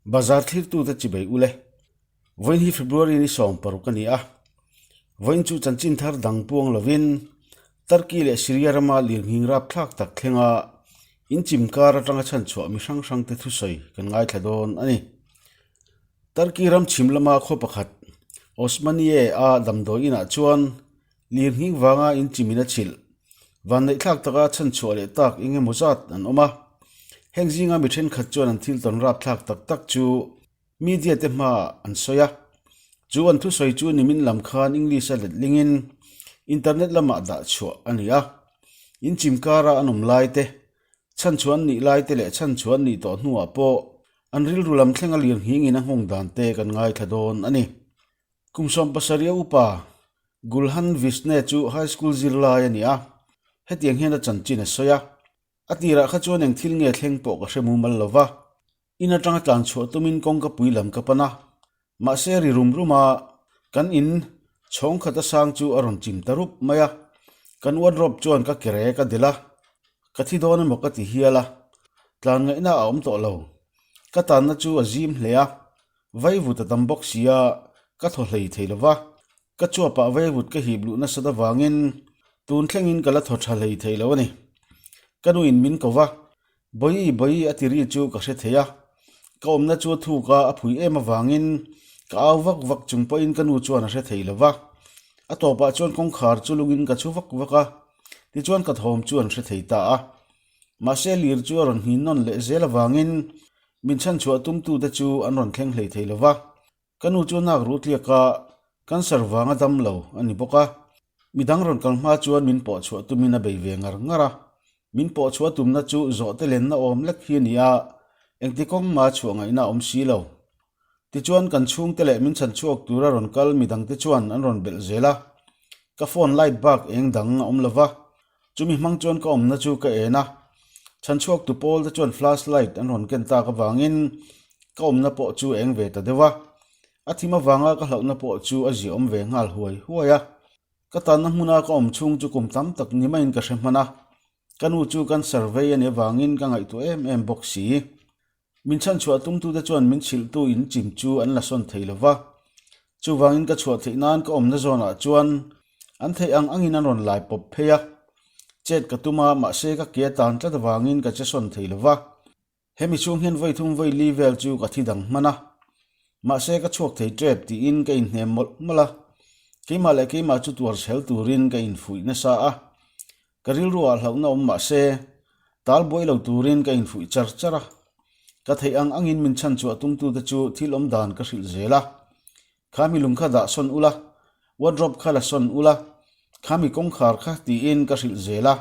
Bazar thlir tu ta chibei ule voin hi February ni som paru kani a voin chu chanchin thar dang puang lovin Turkey le Syria rama lirhing rap thak tak thlenga in chimkar atanga chan chua mi sang sang te thu soi kan ngai thladon ani Turkey ram chimlama kho pakhat Osmanie a damdo ina chuan lirhing wanga in chimina chil van nei thak taka chan chua le tak inge mozat an oma hengzinga mi then khat chuan an thil ton rap thak tak tak chu media te ma an soya chu an thu soi chu nimin lam khan English a let lingin internet lama da chua ania in chimkara anum lai te chan chuan ni lai te le chan chuan ni to hnuwa po an ril rulam thlenga lir hingin a hong dan te kan ngai thladon ani kumsom pasaria upa Gulhan Visne chu high school zirla ania hetiang hian a chanchin a soya atira kha chuan eng thil nge thleng po ka hremu mal lova ina tanga tlang chho tumin kong ka puilam ka pana ma se ri rum ruma kan in chhong khata sang chu aron chim tarup maya kan wardrobe chuan ka kere ka dila ka thi don mo ka ti hiala tlan ngai na om to lo ka tan na chu azim hlea vai vu ta tam box sia ka tho hlei theilova ka chu pa vai vut ka hiblu na sada wangin tun thlengin kala tho tha hlei theilo ni kanu in min kova boi atiri chu ka hre theya ka omna chu thu ka aphui ema wangin ka awak wak chungpo in kanu chuan a hre theilova atopa chuan kong khar chu lungin ka chu wak waka ti chuan ka thom chuan hre theita a ma se lir chu ron hin non le zela wangin min chan chu tum tu te chu an ron thleng hlei theilova kanu chu nak ru tlia ka kan sarwanga dam lo ani boka midang ron kal ma chuan min po chu tumina bei ve ngar ngara min po chua tumna chu zo te len na om lek hi nia engti kong ma chuanga ina om si lo ti chuan kan chung te le min chan chuak tura ron kal midang te chuan an ron bel zela ka phone light bak eng dang om lova chumi mang chuan ka om na chu ka ena chan chuak tu pol te chuan flashlight an ron ken ta ka wangin ka om na po chu eng ve ta dewa athima wanga ka hlau na po chu aji om ve ngal huai huaya ka tan na hmuna ka om chung chu kum tam tak ni main ka hremana kanu chu kan survey ane wangin ka ngai tu em box si min chan chua tum tu te chuan min chil tu in chim chu an la son theilova chu wangin ka chua theinan ka omna zona chuan an thei angin an ron lai pop pheya chet ka tuma ma se ka ke tan tla da wangin ka che son theilova hemi chung hian voi thum voi level chu ka thi dang mana ma se ka chuak thei trap ti in ka in hnem mala keima le keima chu tur sel turin ka in fui na sa a karil ruwa hlau na omma se tal boi lo turin ka in fui char chara ka thei angin min chan chu tum tu te chu thil om dan ka hril zela khami lung kha da son ula wardrobe khala son ula khami kong khar kha ti in ka hril zela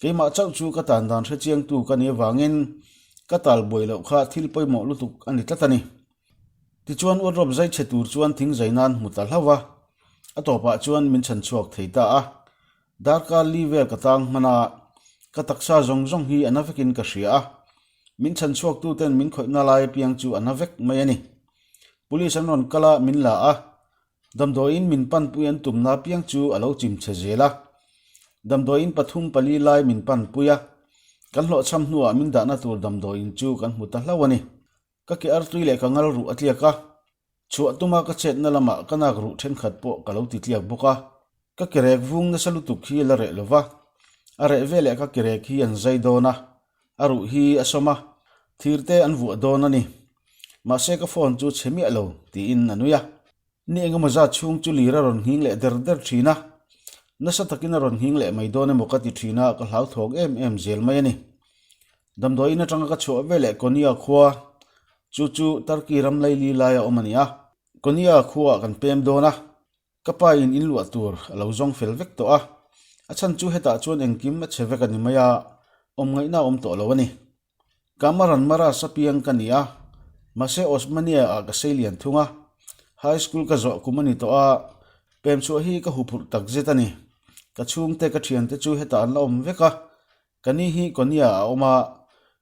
keima chau chu ka tan dan hre chiang tu ka ne wangin ka tal boi lo kha thil poi mo lutuk ani tlatani ti chuan wardrobe zai che tur chuan thing zainan mutal hawa atopa chuan min chan chuak theita a darka liver katang mana ka taksa zong zong hi anavekin ka hria min chan chuak tu ten min khoi na lai piang chu anavek mai ani police an ron kala min la a damdoin min pan puyan tumna piang chu alo chim che zela damdoin pathum pali lai min pan puya kan hlo cham hnuwa min da na tur damdoin chu kan huta hlawani ka ke artui le ka ngal ru atlia ka chu atuma ka chet na lama kanak ru then khat po kalo ti tliak boka ka kerek vung na salutuk hi la re lova are vele ka kerek hi an zai dona aru hi asoma thirte an vu dona ni ma se ka phone chu chemi alo ti in anuya ni enga maza chung chu lira ron hing le der thina na sa takin ron hing le mai dona mo ka ti thina ka hlau thok em zel mai ni damdoi na tanga ka chu vele konia khwa chu tarki ram lai li la ya omania konia khwa kan pem dona kapa in lu atur alo zong fel vek to a achan chu heta chuan engkim ma chevek ani maya om ngai na om to lo ani kamaran mara sapiang kania mase Osmania a ka selian thunga high school ka zo kumani to a pem chu hi ka hupur tak zetani ka chung te ka thian te chu heta an la om veka kani hi konia a oma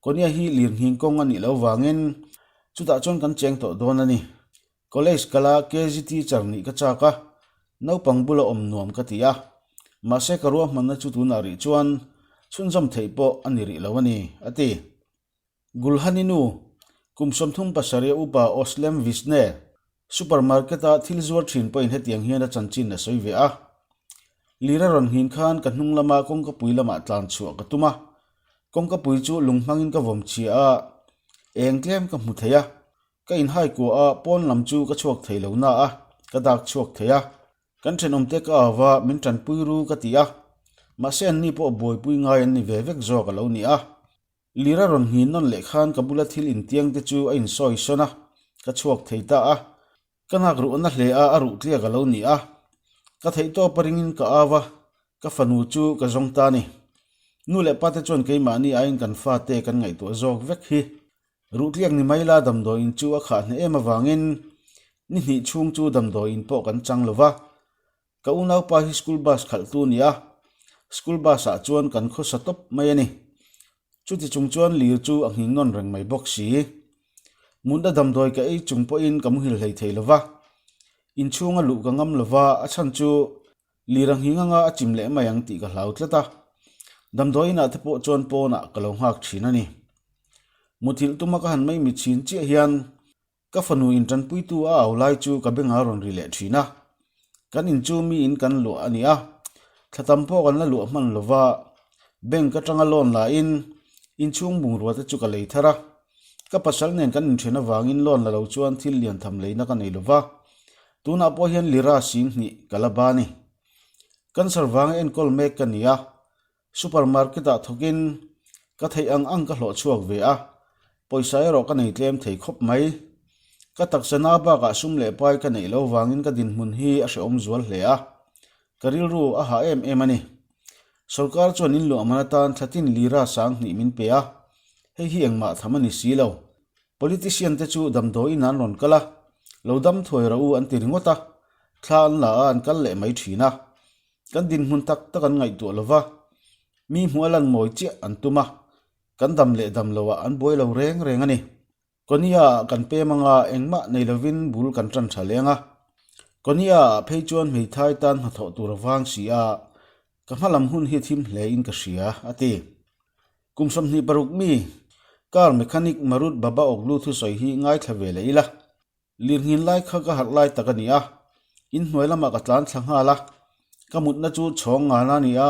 konia hi lir hing kong ani lo wangin chu ta chon kan cheng to don ani college kala KGT charni ka chaka nau pangbulo om nuam ka tia ma se ka ruwa manna chu tun ari chuan chunjam theipo ani ri lawani ati gulhaninu kum som thum pasarya upa oslem visne supermarket a thil zuar thin point hetiang hian a chanchin na soi ve a lira ron hin khan ka hnung lama kong ka pui lama tlan chuwa ka tuma kong ka pui chu lungmangin ka vom chi a engtlem ka hmu theya ka in hai ko a pon lam chu ka chuak theilo na a ka dak chuak theya kan then omte ka awa min tran pui ru ka tia ma sen ni po boy pui ngai an ni ve vek zo ka lo ni a lira ron hin non le khan ka bula thil in tiang te chu a in soi sona ka chuak theita a kanak ru na hle a aru tlia ka lo ni a ka thei to paringin ka awa ka fanu chu ka zong ta ni nu le pa te chon ke ma ni a in kan fa te kan ngai to zok vek hi ru tliang ni maila dam do in chu a kha ne ema wangin ni ni chung chu dam do in po kan chang lova ka unau pa hi school bus khal tu ni a school bus a chuan kan kho satop mai ani chuti chung chuan lir chu a hing non reng mai box si munda dam doi ka ei chung po in kamu hil hlei thei lova in chunga lu ka ngam lova a chan chu lirang hinganga a chim le mayang ti ka hlau tlata dam doi na te po chon po na ka lo hak thina ni muthil tuma ka han mai mi chin chi hian ka fanu in tran pui tu a aulai chu ka benga ron ri le thina kan in chu mi in kan lo ani a thlatam po kan la lu man lova beng ka tanga lon la in chung bung ruwa te chu ka lei thara ka pasal nen kan in thena wangin lon la lo chuan thil lian tham leina ka nei lova tuna po hian lira sing ni kalabani kan sarwang en kol mek ka nia supermarket a thokin ka thei ang ka hlo chuak ve a poisa ero ka nei tlem thei khop mai ka taksana ba ka sum le pai ka nei lo wangin ka din mun hi a hreom zual hle a karil ru a ha em ani sarkar chon in lo amana tan thatin lira sang ni min pe a hei hi engma thamani silo politician te chu dam do in an ron kala lodam thoi ra u an tiringota thlan la an kal le mai thina kan din mun tak takan ngai tu lova mi hmualan moi chi an tuma kan dam le dam lowa an boi lo reng reng ani konia kan pe manga engma nei lovin bul kan tran thalenga konia pheichuan mei thai tan ha tho tur wang sia kamalam hun hi thim hle in ka sia ati kumsom ni baruk mi car mechanic marut baba oglu thu soi hi ngai thlave leila lirngin lai kha ka har lai takania in hnoilama ka tlan thlanga la kamut na chu chhong nga na nia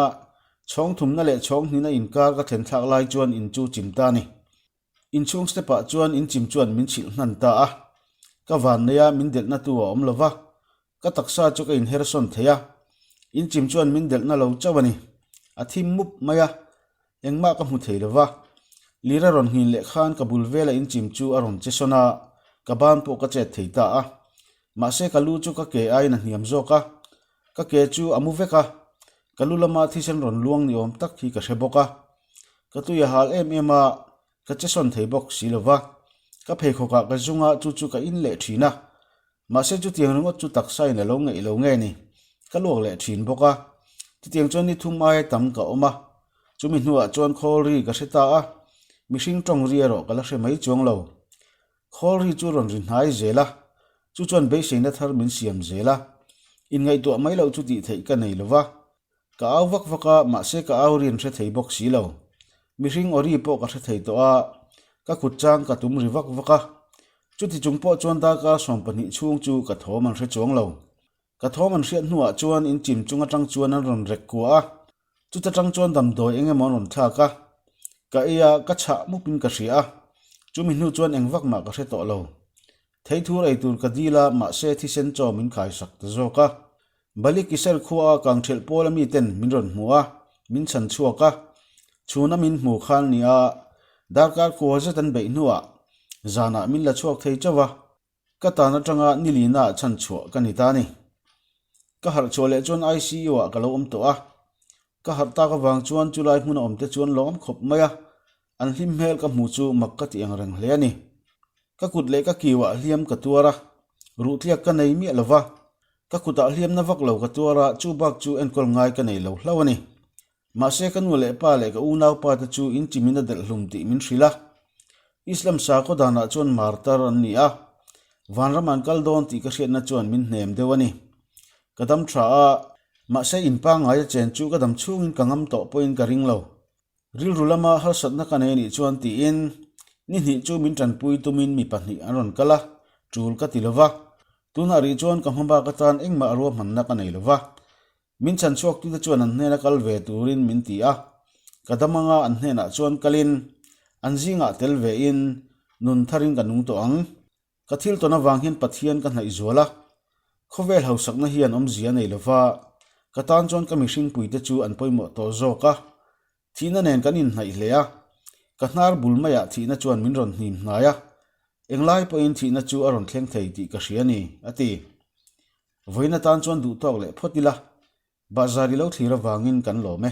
chhong thum na le chhong ni na in kar ka thlen thak lai chuan in chu chimta ni in chung stepa chuan in chim chuan min chil hnan ta a ka van neya min del na tu om lova ka taksa chu ka in herson theya in chim chuan min del na lo chawani a thim mup maya engma ka hmu thei lova lira ron hin le khan kabul vela in chim chu aron chesona kaban po ka che theita a ma se kalu chu ka ke ai na hniam zoka ka ke chu amu veka kalulama thisen ron luang ni om tak hi ka heboka ka tu ya hal ema ka cheson thei bok silova ka phei khoka ka zunga chu ka in le thina ma se chu tiang rongot chu taksai na lo nge ni ka lok le thin boka ti tiang chon ni thum ai tam ka oma chumi hnuwa chon khori ka seta a mihring tong riero kala hre mai chuang lo khori chu ron rin hai zela chu chon be seina thar min siam zela in ngai to mai lo chu ti thei ka nei lova ka awak waka ma se ka awrin hre thei bok si lo mihring ori po ka hre thei to a ka khutchang ka tum riwak waka chu ti chung po chon da ka som pani chung chu ka thoman hre chuang lo ka thoman hriat hnuwa chuan in chim chunga tang chuan an ron rek ku a chu ta tang chuan dam doi enge mon ron tha ka iya ka cha mupin ka ria chumi hnu chuan engwak ma ka hre to lo thei thur ei tur ka dila ma se thi sen cho min khai sak ta zoka bali kisar khuwa kang thel pola mi ten min ron hmuwa min chan chuaka chuna min hmu khan nia darkar ko zatan be hnuwa zana min la chuak thei chawa ka ta na tanga nilina chan chua ka ni ta ni ka har chole chon ICU a ka lo om to a ka har ta ka wang chuan chulai hmun om te chuan lom khop maya an hlim hel ka hmu chu makka ti ang reng hle ani ka kut le ka kiwa hliam ka tuara ru tliak ka nei mi lova ka kuta hliam na vak lo ka tuara chu bak chu en kol ngai ka nei lo hlawani ma se kan wale pa le ka unau pa ta chu in chimina del hlum ti min thrila islam sa ko dana chon martar an ni a vanraman kal don ti ka hriat na chuan min hnem dewani kadam tha a ma se in pa ngai chen chu kadam chung in kangam to point ka ring lo ril rulama har sat na ka nei ni chuan ti in ni hnih chu min tran pui tumin mi pahnih an ron kala tul ka ti lova tuna ri chuan ka hmaba ka tan engma arwa manna ka nei lova min chan chuak tu chuan an hne na kal ve turin min ti a kadamanga an hne na chuan kalin an zinga tel ve in nun tharin kanung to ang ka thil to na wang hian pathian ka hnai zuala khovel hausak na hian om zia nei lova ka tan chuan ka mi hring puite chu an poimo to zoka thina nen kan in hnai hle a ka hnar bul maya thina chuan min ron hnim hnaya englai po in thina chu aron thleng thei ti ka hriani ati voina tan chuan du tok le photila bazari lo thira wangin kan lo me